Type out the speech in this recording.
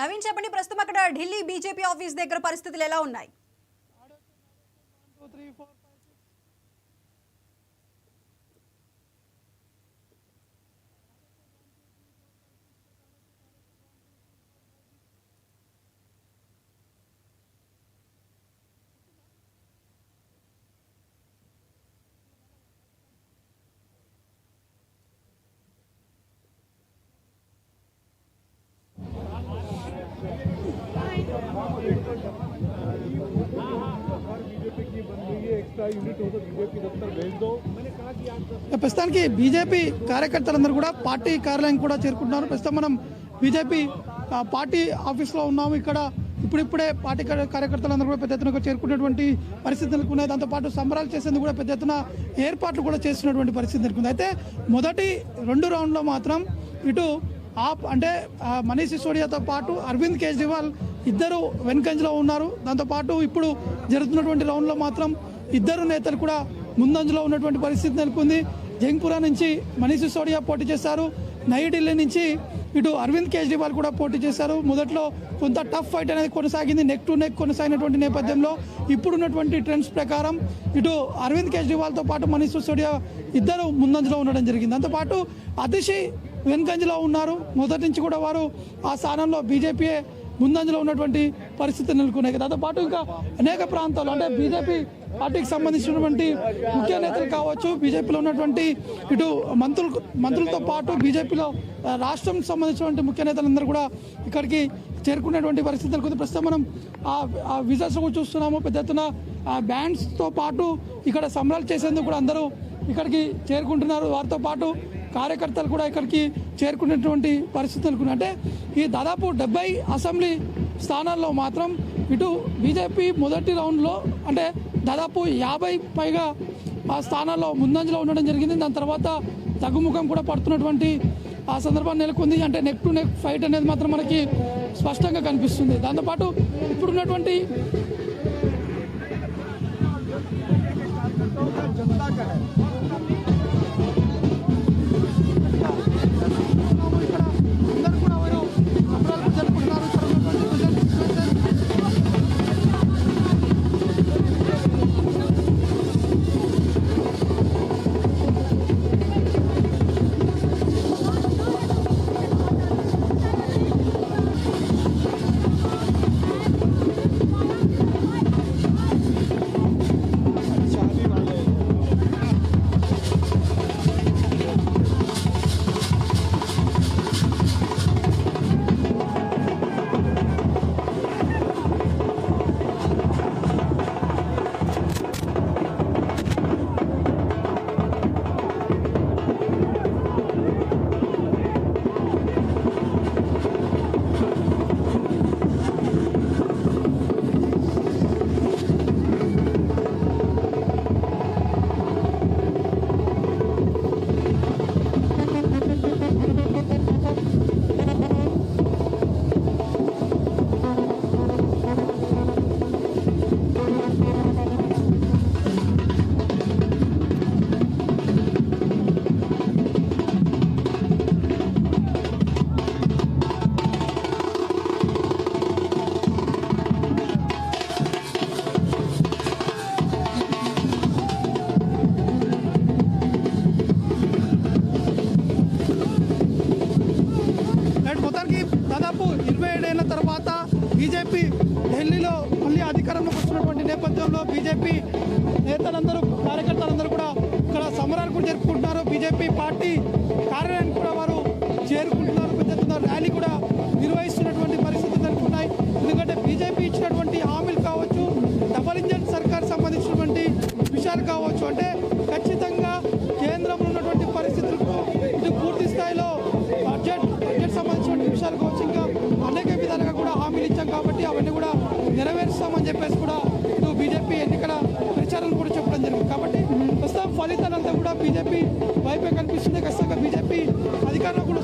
నవీన్ చెప్పండి, ప్రస్తుతం అక్కడ ఢిల్లీ బీజేపీ ఆఫీస్ దగ్గర పరిస్థితులు ఎలా ఉన్నాయి? ప్రస్తుతానికి బీజేపీ కార్యకర్తలందరూ కూడా పార్టీ కార్యాలయం కూడా చేరుకుంటున్నారు. ప్రస్తుతం మనం బీజేపీ పార్టీ ఆఫీస్లో ఉన్నాము. ఇక్కడ ఇప్పుడిప్పుడే పార్టీ కార్యకర్తలందరూ కూడా పెద్ద ఎత్తున చేరుకున్నటువంటి పరిస్థితి నెలకొన్నాయి. దాంతోపాటు సంబరాలు చేసేందుకు కూడా పెద్ద ఎత్తున ఏర్పాట్లు కూడా చేస్తున్నటువంటి పరిస్థితి నెలకొంది. అయితే మొదటి 2 రౌండ్లో మాత్రం ఇటు అంటే మనీష్ సిసోడియాతో పాటు అరవింద్ కేజ్రీవాల్ ఇద్దరు వెనుకంజలో ఉన్నారు. దాంతోపాటు ఇప్పుడు జరుగుతున్నటువంటి రౌండ్లో మాత్రం ఇద్దరు నేతలు కూడా ముందంజలో ఉన్నటువంటి పరిస్థితి నెలకొంది. జంగ్పురా నుంచి మనీష్ సిసోడియా పోటీ చేశారు. ఢిల్లీ నుంచి ఇటు అరవింద్ కేజ్రీవాల్ కూడా పోటీ చేశారు. మొదట్లో కొంత టఫ్ ఫైట్ అనేది కొనసాగింది, నెక్ టు నెక్ కొనసాగినటువంటి నేపథ్యంలో ఇప్పుడున్నటువంటి ట్రెండ్స్ ప్రకారం ఇటు అరవింద్ కేజ్రీవాల్తో పాటు మనీష్ సిసోడియా ఇద్దరు ముందంజలో ఉండడం జరిగింది. దాంతోపాటు అతిషి వెనుకంజలో ఉన్నారు. మొదటి నుంచి కూడా వారు ఆ స్థానంలో బీజేపీ ముందంజలో ఉన్నటువంటి పరిస్థితులు నెలకొన్నాయి. దాంతోపాటు ఇంకా అనేక ప్రాంతాలు అంటే బీజేపీ పార్టీకి సంబంధించినటువంటి ముఖ్య నేతలు కావచ్చు, బీజేపీలో ఉన్నటువంటి ఇటు మంత్రులతో పాటు బీజేపీలో రాష్ట్రం సంబంధించినటువంటి ముఖ్య నేతలందరూ కూడా ఇక్కడికి చేరుకునేటువంటి పరిస్థితి నెలకొంది. ప్రస్తుతం మనం ఆ విజువల్స్ కూడా చూస్తున్నాము. పెద్ద ఎత్తున బ్యాండ్స్తో పాటు ఇక్కడ సంబరాలు చేసేందుకు కూడా అందరూ ఇక్కడికి చేరుకుంటున్నారు. వారితో పాటు కార్యకర్తలు కూడా ఇక్కడికి చేరుకునేటువంటి పరిస్థితులు. అంటే ఈ దాదాపు 70 అసెంబ్లీ స్థానాల్లో మాత్రం ఇటు బీజేపీ మొదటి రౌండ్లో అంటే దాదాపు 50 పైగా ఆ స్థానాల్లో ముందంజలో ఉండడం జరిగింది. దాని తర్వాత తగ్గుముఖం కూడా పడుతున్నటువంటి ఆ సందర్భాన్ని నెలకొంది. అంటే నెక్ టు నెక్ ఫైట్ అనేది మాత్రం మనకి స్పష్టంగా కనిపిస్తుంది. దాంతోపాటు ఇప్పుడున్నటువంటి దాదాపు 27 ఏళ్ల తర్వాత బీజేపీ ఢిల్లీలో మళ్ళీ అధికారంలోకి వస్తున్నటువంటి నేపథ్యంలో బీజేపీ నేతలందరూ కార్యకర్తలందరూ కూడా ఇక్కడ సమరాలు కూడా జరుపుకుంటున్నారు. బీజేపీ పార్టీ కార్యాలయానికి కూడా వారు చేరుకుంటున్నారు. పెద్ద ఎత్తున ర్యాలీ కూడా నిర్వహిస్తున్నటువంటి పరిస్థితులు నెలకొన్నాయి. ఎందుకంటే బీజేపీ ఇచ్చినటువంటి హామీలు కావచ్చు, డబుల్ ఇంజన్ సర్కార్ సంబంధించినటువంటి విషయాలు కావచ్చు, అంటే ఖచ్చితంగా కేంద్రంలో ఉన్నటువంటి పరిస్థితులకు ఇది పూర్తి స్థాయిలో బడ్జెట్ సంబంధించిన విషయాలు కావచ్చు, ఇంకా అనేక విధాలుగా కూడా హామీలు ఇచ్చాం కాబట్టి అవన్నీ కూడా నెరవేరుస్తామని చెప్పేసి కూడా ఇటు బీజేపీ ఎన్నికల ప్రచారం కూడా చెప్పడం జరిగింది. కాబట్టి ప్రస్తుతం ఫలితాలంతా కూడా బీజేపీ వైపే కనిపిస్తుంది. ఖచ్చితంగా బీజేపీ అధికారంలో కూడా